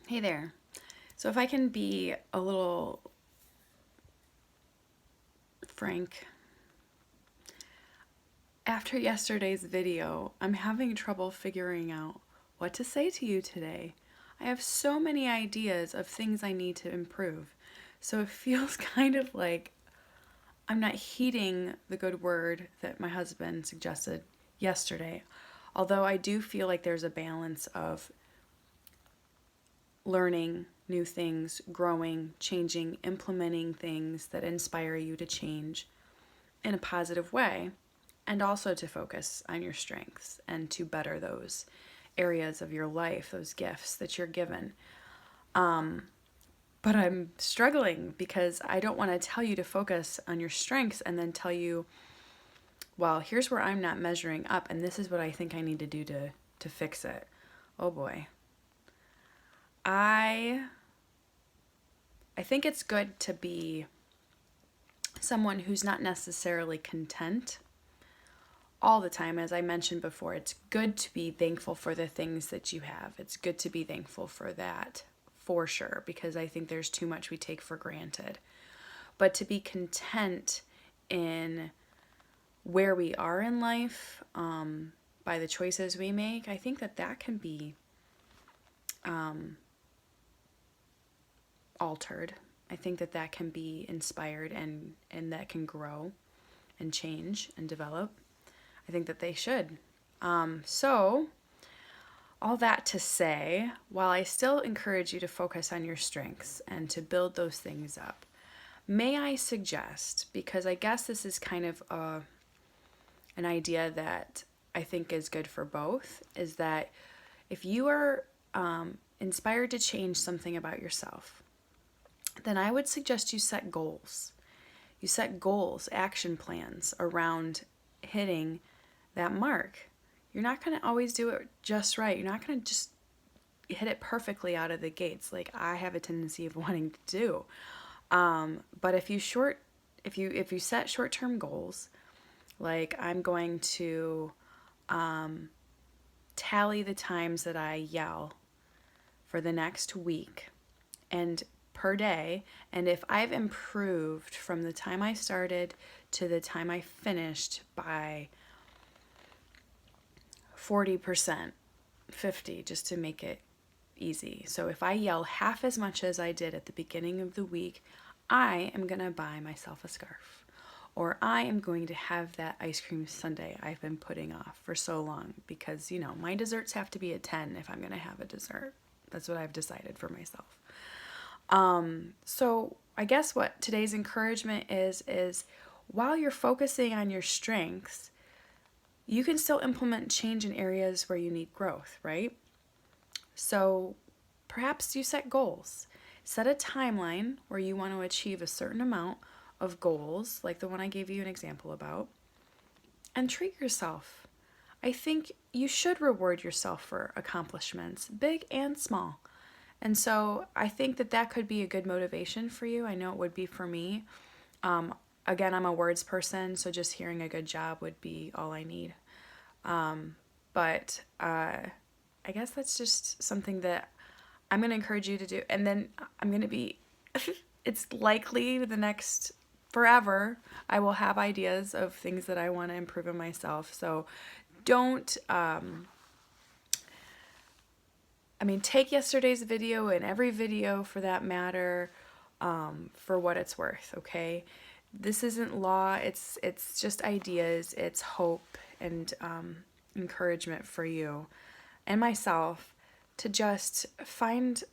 Hey there. So, if I can be a little frank, after yesterday's video, I'm having trouble figuring out what to say to you today. I have so many ideas of things I need to improve. So, it feels kind of like I'm not heeding the good word that my husband suggested yesterday. Although I do feel like there's a balance of learning new things, growing, changing, implementing things that inspire you to change in a positive way, and also to focus on your strengths and to better those areas of your life, those gifts that you're given. But I'm struggling because I don't want to tell you to focus on your strengths and then tell you, well, here's where I'm not measuring up, and this is what I think I need to do to fix it. Oh boy. I I think it's good to be someone who's not necessarily content all the time. As I mentioned before, it's good to be thankful for the things that you have. It's good to be thankful for that, for sure, because I think there's too much we take for granted. But to be content in where we are in life, by the choices we make, I think that can be altered. I think that can be inspired, and that can grow and change and develop. I think that they should. So, all that to say, while I still encourage you to focus on your strengths and to build those things up, may I suggest, because I guess this is kind of an idea that I think is good for both, is that if you are inspired to change something about yourself, then I would suggest you set goals. You set goals, action plans around hitting that mark. You're not going to always do it just right. You're not going to just hit it perfectly out of the gates like I have a tendency of wanting to do. But if you set short-term goals, like I'm going to tally the times that I yell for the next week and per day, and if I've improved from the time I started to the time I finished by 40%, 50, just to make it easy. So if I yell half as much as I did at the beginning of the week, I am going to buy myself a scarf. Or I am going to have that ice cream sundae I've been putting off for so long because, my desserts have to be a 10 if I'm going to have a dessert. That's what I've decided for myself. So I guess what today's encouragement is while you're focusing on your strengths, you can still implement change in areas where you need growth, right? So perhaps you set goals. Set a timeline where you want to achieve a certain amount of goals, like the one I gave you an example about, and treat yourself. I think you should reward yourself for accomplishments, big and small. And so I think that could be a good motivation for you. I know it would be for me. Again, I'm a words person, so just hearing a good job would be all I need. But I guess that's just something that I'm going to encourage you to do. And then I'm going to be, it's likely the next forever, I will have ideas of things that I want to improve in myself. So don't, take yesterday's video and every video for that matter for what it's worth, okay? This isn't law, it's just ideas, it's hope and encouragement for you and myself to just find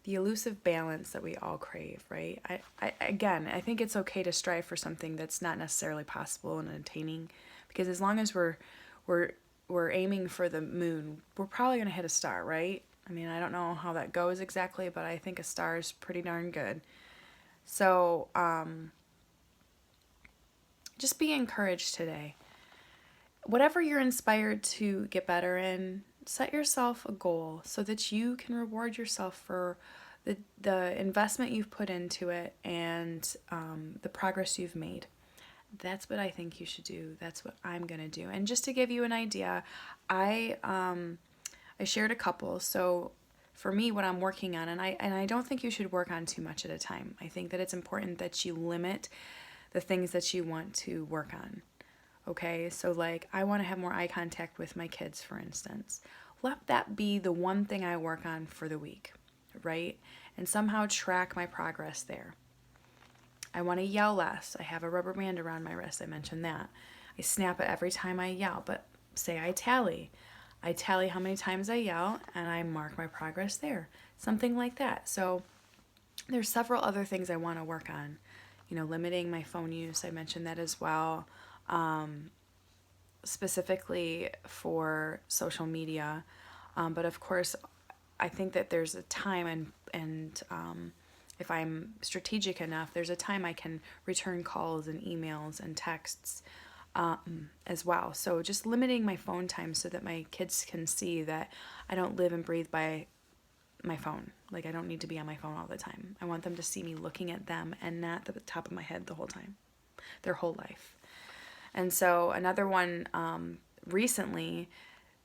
the elusive balance that we all crave, right? I think it's okay to strive for something that's not necessarily possible and attaining, because as long as we're aiming for the moon, we're probably going to hit a star, right? I don't know how that goes exactly, but I think a star is pretty darn good. So, just be encouraged today. Whatever you're inspired to get better in, set yourself a goal so that you can reward yourself for the investment you've put into it and the progress you've made. That's what I think you should do. That's what I'm going to do. And just to give you an idea, I I shared a couple. So for me, what I'm working on, and I don't think you should work on too much at a time. I think that it's important that you limit the things that you want to work on. Okay, so like I want to have more eye contact with my kids, for instance. Let that be the one thing I work on for the week, right? And somehow track my progress there. I want to yell less. I have a rubber band around my wrist. I mentioned that. I snap it every time I yell, but say I tally. I tally how many times I yell and I mark my progress there. Something like that. So there's several other things I want to work on. Limiting my phone use. I mentioned that as well. Specifically for social media. But of course, I think that there's a time and if I'm strategic enough, there's a time I can return calls and emails and texts as well. So just limiting my phone time so that my kids can see that I don't live and breathe by my phone. Like I don't need to be on my phone all the time. I want them to see me looking at them and not at the top of my head the whole time, their whole life. And so another one recently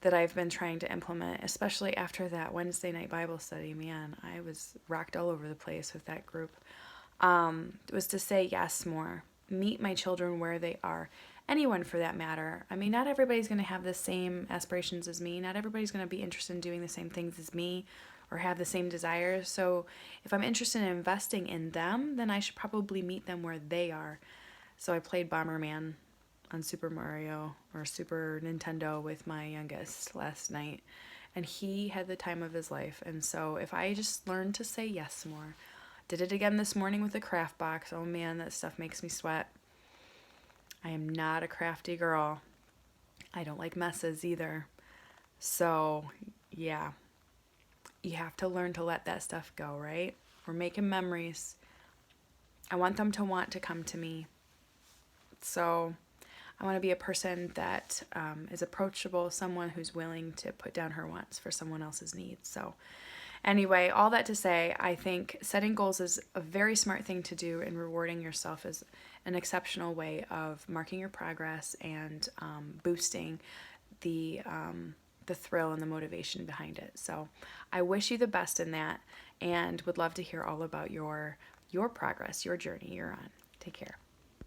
that I've been trying to implement, especially after that Wednesday night Bible study, man, I was rocked all over the place with that group, was to say yes more. Meet my children where they are. Anyone for that matter. I mean, not everybody's going to have the same aspirations as me. Not everybody's going to be interested in doing the same things as me or have the same desires. So if I'm interested in investing in them, then I should probably meet them where they are. So I played Bomberman on Super Mario or Super Nintendo with my youngest last night, and he had the time of his life. And so if I just learned to say yes more, did it again this morning with the craft box. Oh man, that stuff makes me sweat. I am not a crafty girl. I don't like messes either. So yeah, you have to learn to let that stuff go, right? We're making memories. I want them to want to come to me. So I want to be a person that is approachable, someone who's willing to put down her wants for someone else's needs. So anyway, all that to say, I think setting goals is a very smart thing to do, and rewarding yourself is an exceptional way of marking your progress and boosting the thrill and the motivation behind it. So I wish you the best in that, and would love to hear all about your progress, your journey you're on. Take care.